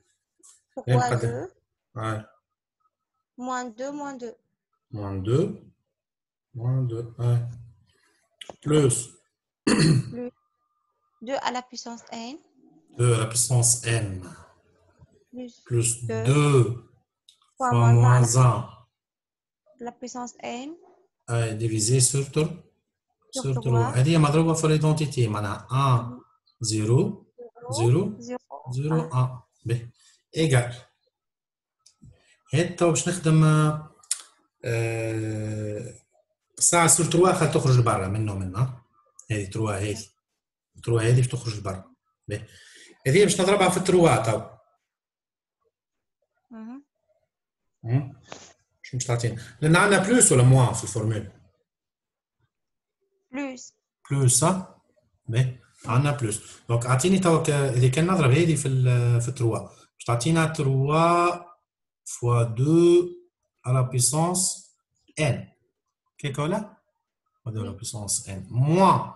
Pourquoi 2
ouais.
moins 2 moins 2
moins 2 ouais. Plus
2 à la puissance n
2 à la puissance n plus 2 fois moins 1
la puissance n
divisé sur 3. هذه مضروبة في l'identité معناها 1 0 0 0 1 ب égal. هاد باش نخدم ساعة sur 3 خل تخرج لبرا منه هذه 3 هذه باش تخرج لبرا. هذه باش نضربها في 3 تو. شنو باش تعطينا؟ لأن عندنا بلوس ولا موان في الفورمول؟ بلوس صح؟ باهي عندنا بلوس. دونك أعطيني توك إذا كان نضرب هذه في 3 باش تعطينا 3 fois 2 à la puissance n. كيك ولا؟ 2 à la puissance n moins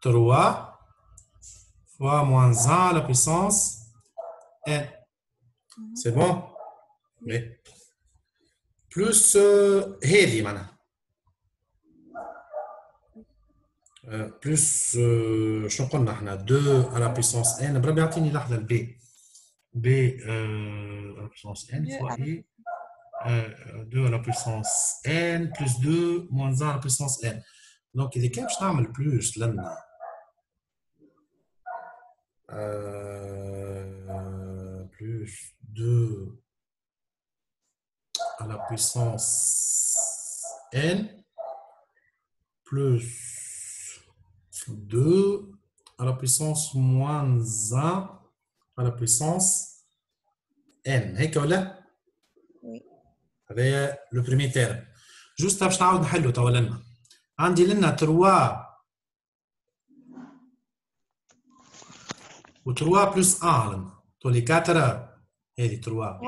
3 fois moins 1 à la puissance n. C'est bon? Oui. Plus هذه معناها plus شنو قلنا احنا 2 à la puissance n بربي يعطيني لحظة البي b à la puissance n fois i 2 à la puissance n plus 2 moins 1 à la puissance n. Donc إذا كان باش نعمل plus لنا plus 2 à la puissance n plus 2 à la puissance moins 1 à la puissance n. هيك ولا؟
Oui.
هذا لو بريمي تيرم. جوست باش نعاود نحلو توا لنا. عندي لنا 3 و 3 بلس 1 تولي 4. هذه 3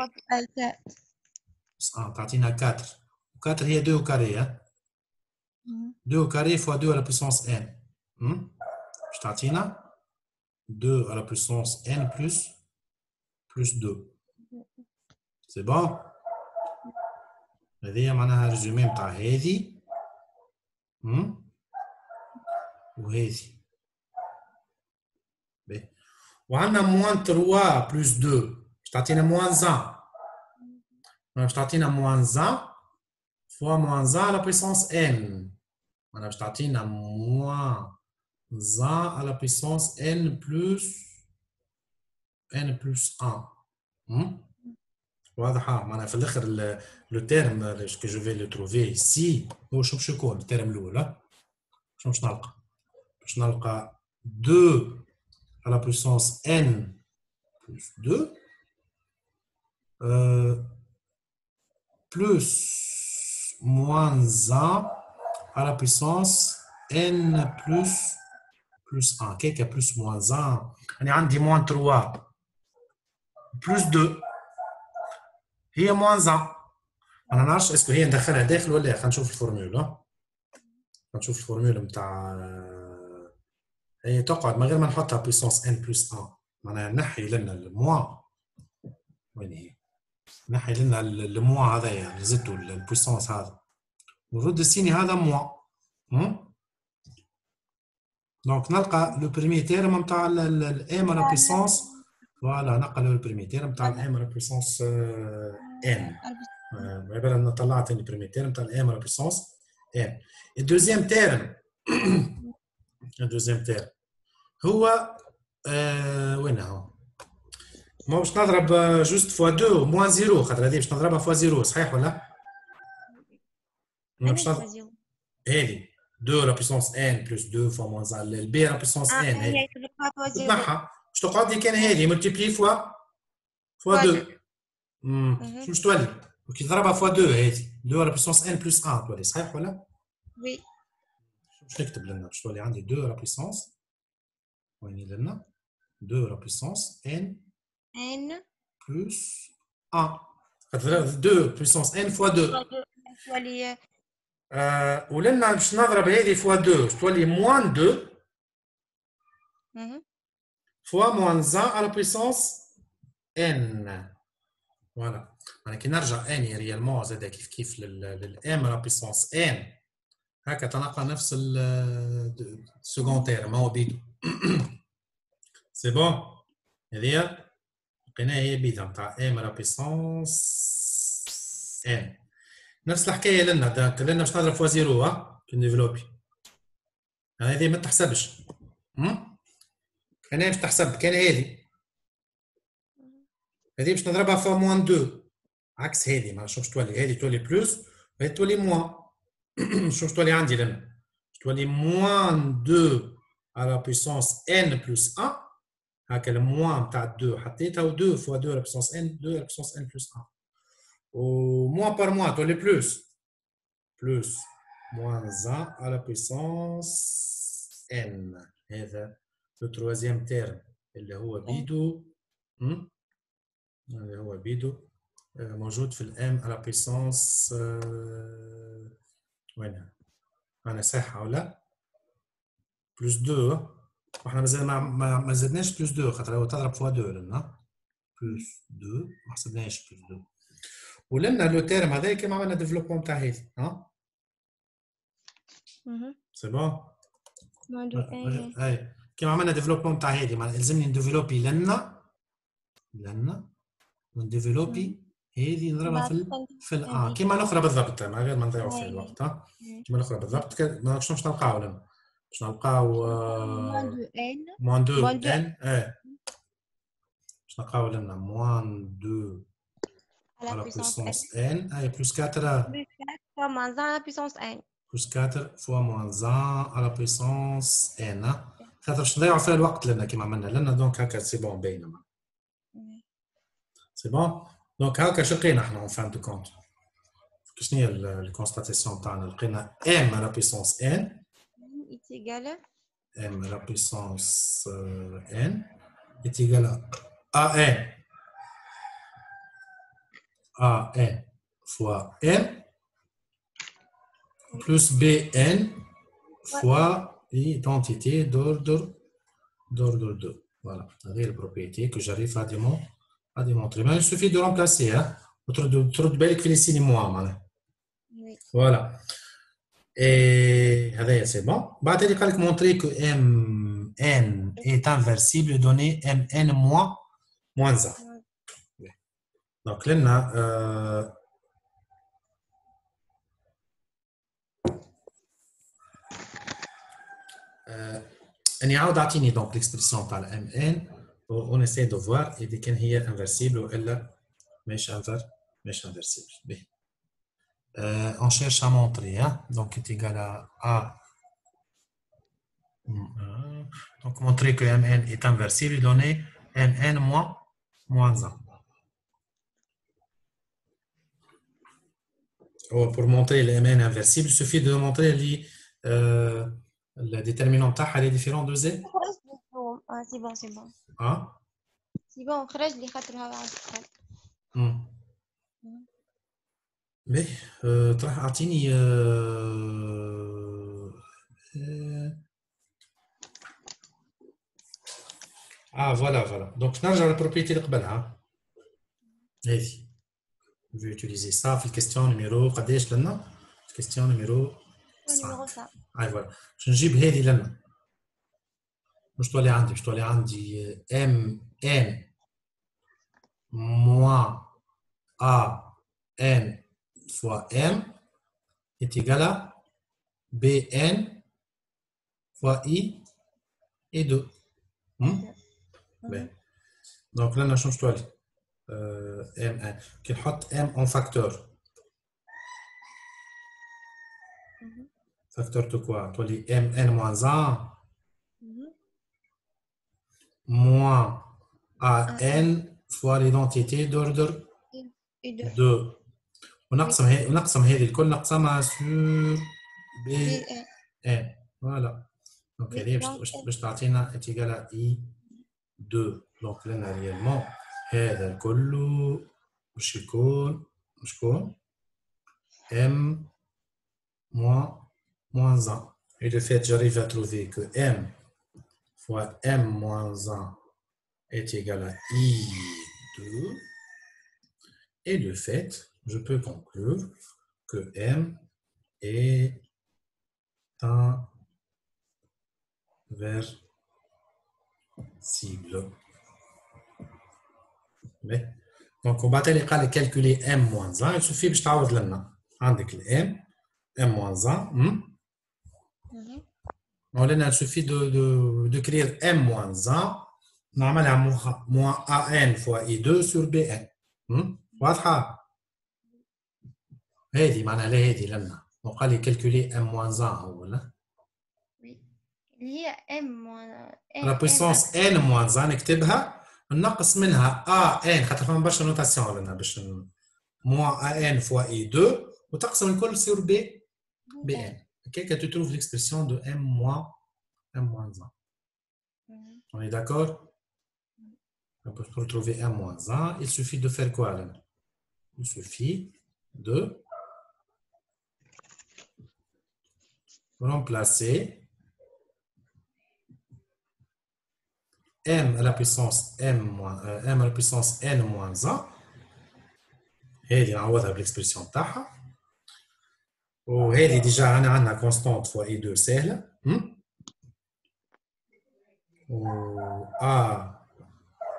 بلس 1 تعطينا 4 و 4 هي 2 كاري. 2 كاري فوا 2 على بويسونس ان باش تعطينا 2 على بويسونس n plus 2. سي بون. هذه معناها ريزومي نتاع هذه وهذه. باهي. وعندنا موان 3 بلس 2 باش تعطينا موان 1. باش تعطينا موان 1 فوا موان 1 على بويسونس n. باش تعطينا موان 1 à la puissance n plus 1. واضحة. معناها في الآخر لو تيرم que je vais le trouver ici هو شو باش يكون التيرم الأول. شنو باش نلقى؟ باش نلقى 2 à la puissance n plus 2 plus moins 1 à la puissance n plus 1. كيكا plus moins 1 يعني عندي moins 3 plus 2 هي moins 1. انا ما نعرفش اسكو هي ندخلها داخل ولا. خلينا نشوف الفورمولا. نشوف الفورمولا نتاع هي تقعد من غير ما نحطها puissance n plus 1. معناها نحي لنا الموا. وين هي؟ نحي لنا الموا هذايا اللي زدتو البويسونس هذا ونرد السيني هذا موا. دونك نلقى لو بريمي تيرم نتاع الام على بويسونس. فوالا نلقى لو بريمي تيرم نتاع الام على بويسونس ان. قبل ان طلعت البريمي تيرم نتاع الام على بويسونس ان. الدوزيام تيرم الدوزيام تيرم هو وين هو؟ ما باش نضرب جوست فوا 2 موان 0 خاطر هذه باش نضربها فوا 0 صحيح ولا؟ باش نضرب هذه 2 لا بويسونس ان بلس 2 فوا موان 1 البي لا بويسونس ان هذه تنحى باش تقعد لي كان هذه ملتيبلي فوا 2 شو باش تولي؟ وكي تضربها فوا 2 هذه 2 لا بويسونس ان بلس 1 تولي صحيح ولا؟
وي.
باش نكتب لنا باش تولي عندي 2 لا بويسونس وين لنا 2 لا بويسونس ان plus 1. 2 puissance n fois 2. ولنا باش نضرب هذه فوا 2 تولي موان 2 فوا موان 1 على بويسونس n. فوالا. انا كي نرجع اني ريالمون زاد كيف للام على بويسونس n هكا تلقى نفس السكون تيرم هو بيدو. سي بون. هذه لقيناها هي بيتا نتاع ام على بيسونس ان. نفس الحكايه لنا دونك لنا باش نضرب فوا 0 في الديفلوبي. هذه ما تحسبش. انا باش تحسب كان هذه باش نضربها فوا موان 2 عكس هذه. ما شوفش تولي هذه تولي بلس وهذه تولي موان. شوف تولي عندي لنا تولي موان 2 على بيسونس ان بلس 1. هكا الموان نتاع 2 حطيتها و 2 فوا 2 على بويسونس ان 2 على بويسونس ان بلس 1 و موان بار موان تولي بلس موان 1 على بويسونس ان. هذا لو تروازيام تيرم اللي هو بيدو. اللي هو بيدو موجود في الام على بويسونس وينها؟ انا صحيحه ولا؟ بلس 2 واحنا مازال ما زدناش بلس 2 خاطر هو تضرب فوا 2 لنا بلس 2 ما حسبناش بلس 2 ولنا لو تيرم هذا كيما عملنا ديفلوبمون تاع هذه. سي بون. اي كيما عملنا ديفلوبمون تاع هذه معناها لازمني نديفلوبي لنا ونديفلوبي هذه نضربها في كيما الاخرى بالضبط من غير ما نضيعوا في الوقت. كيما الاخرى بالضبط. شنو باش نلقاو لنا؟ باش نلقاو موان 2 ان. باش نلقاو لنا موان 2 على بويسونس ان اي بلس 4
فوا موان 1 على بويسونس ان
بلس 4 فوا موان 1 على بويسونس ان. خاطر باش نضيعوا فيها الوقت لنا كيما عملنا لنا. دونك هكا سي بون باينه. سي بون. دونك هكا شقينا احنا اون فان دو كونت. شنو هي الكونستاتاسيون تاعنا؟ لقينا m à la puissance n
est égal
m à la puissance n est égal à an fois m plus bn fois identité d'ordre 2. Voilà, c'est la propriété que j'arrive à démontrer. Mais il suffit de remplacer. Hein? Trop de belles que les moi.
oui.
Voilà. Et c'est bon. Bah, tu as montrer que mn est inversible donné mn moins 1. Donc là, on a نعاود اعطيني donc l'expression تاع mn on essaie de voir اذا كان هي inversible ولا مش inversible. Bien. On cherche à montrer, hein? Donc est égal à donc montrer que mn est inversible et donner mn moins 1. Pour montrer le mn inversible, il suffit de montrer le déterminant تاعها les différents de z.
C'est bon, c'est bon.
Ah?
C'est bon, خرج لي خاطرها بعد دخل.
Mais تروح اعطيني voilà. Donc نرجع للبروبريتي اللي قبلها. هذه. Je vais utiliser ça في الكيستيون نيميرو قداش لنا؟ الكيستيون نيميرو 5. voilà. باش نجيب هذه لنا. باش تولي عندي m n moins a n fois m est égal à bn fois i et 2. Donc là, on change tout. m1 qui نحط m en facteur. Facteur de quoi? Tu lis mn moins 1 moins an fois l'identité d'ordre 2. ونقسم هذه الكل نقسمها sur bn. Voilà. Donc هذه باش تعطينا est égal à i2. Donc لنا réellement هذا كله باش يكون شكون m moins 1. Et de fait, j'arrive à trouver que m fois m moins 1 est égal à i2. Et de fait, je peux conclure que m est inversible. Donc, on va calculer m moins 1. Il suffit de تعوض لنا عندك ال m moins 1. Il suffit de créer m moins 1. نعملها moins an fois i2 sur bn. واضحة؟ هذه معناها هذه لنا. وقال لي calculer m moins 1 أولا.
اللي هي m
la puissance n moins 1 نكتبها نقص منها an خاطر فما برشا نوتاسيون لنا باش moins an fois i2 وتقسم الكل sur bn. هكاك tu trouves l'expression de m moins 1. On est d'accord? Pour retrouver m moins 1, il suffit de faire quoi là? Il suffit de remplacer m à la puissance m à la puissance n moins 1. هذه نعوضها بالإكسبرسيون تاعها. وهذه ديجا عندنا constante fois i2 سهلة. و a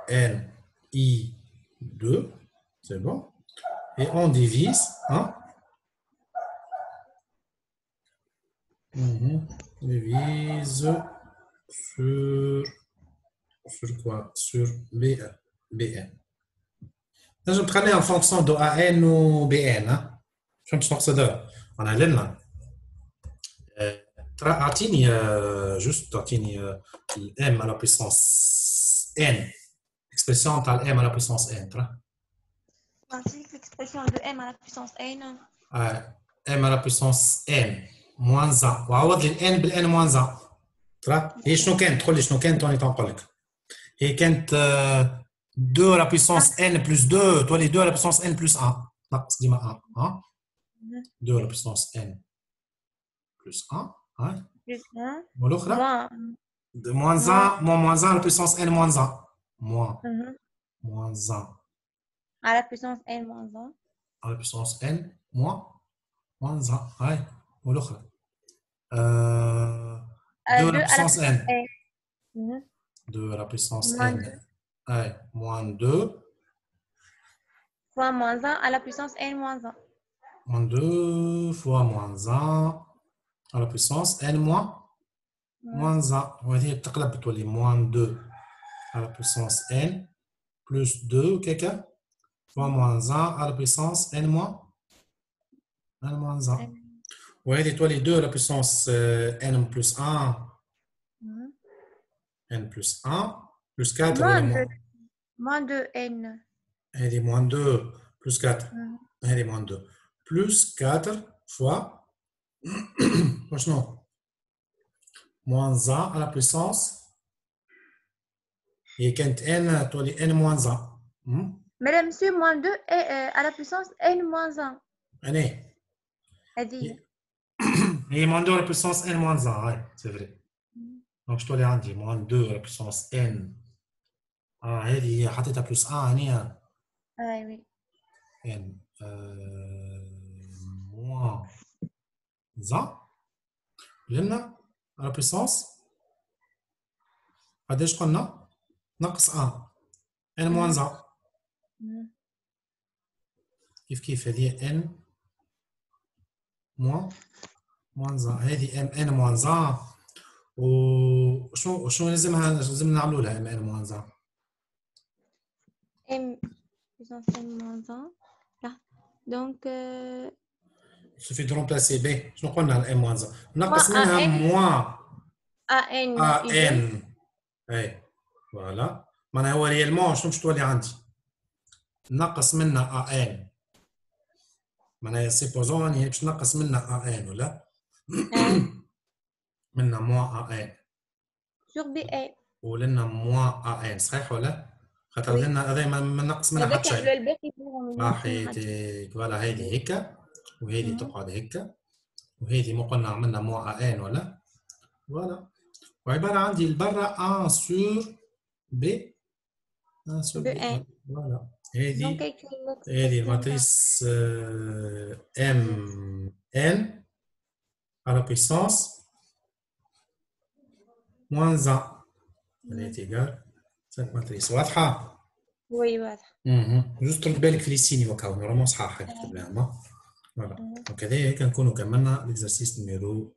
n i2, c'est bon. Et on divise, hein? Divise sur quoi? Sur bn. Je prends en fonction de an ou bn. Hein? Je ne sais pas. On a l'un. أعطيني juste أعطيني m à la puissance n. Expression تاع m à la puissance n.
نعطيك l'expression de m à la puissance n.
m à la puissance n moins 1 وعوض لي n بالn moins 1 ترى هي شنو كانت تقول لي شنو كانت توني تنقول لك هي كانت 2 à la puissance n plus 2 تولي 2 à la puissance n plus 1 نقص ديما 1 2 à la puissance n plus 1
Plus 1.
والاخرى
Moins.
moins 1 moins 1 à la puissance n moins 1 moins 1
À la puissance n moins 1.
à la puissance n moins 1 هاي والاخرى 2 à la puissance n 2 à la puissance n هاي moins 2
fois moins 1 à la puissance n moins 1.
moins 2 fois moins 1 à la puissance n moins 1 وهذه تقلب تولي moins 2 à la puissance n plus 2 كيكا fois moins 1 à la puissance n moins 1 وهذه تولي 2 à la puissance n plus 1 n plus 1 plus 4
moins 2n.
هذه moins 2 plus 4 هذه moins 2 plus 4 fois شنو moins 1 à la puissance هي كانت n تولي n moins 1
Mesdames, monsieur, moins 2 est à la puissance n moins 1.
هذه
هذه
هي moins 2 à la puissance n moins 1 هاي c'est vrai donc je تولي عندي moins 2 à la puissance n هذه هي حطيتها plus 1 هنيا
oui.
n moins 1 قلنا à la puissance قداش قلنا ناقص 1 n moins 1 كيف هذه n moins 1 هذه n moins 1 وشنو لازم نعملوا لها n moins 1
m puissance n moins 1 là donc
il suffit de remplacer b شنو قلنا على n moins 1 نقص منها moins an اي فوالا معناها هو ريالمون شنو باش تولي عندي نقص منها ان معناها سيبوزون هي باش نقص منها ان ولا منها موان ان
sur بي اي
ولنا موان ان صحيح ولا خاطر لنا هذا ما نقص منها حتى شيء صحيح فوالا هذه هيك وهذه تقعد هيك وهذه ما قلنا عملنا موان ان ولا فوالا وعباره عندي البرة ان سور بي ان سور بي فوالا هذه الماتريس ام ان على puissance moins 1 elle est égale cette matrice واضحه؟
وي واضحه
جوست رد بالك في لي سيني وكاو نورمالمون صحاح كتب لها فوالا دونك هذا كنكونوا كملنا ليكزرسيس نيميرو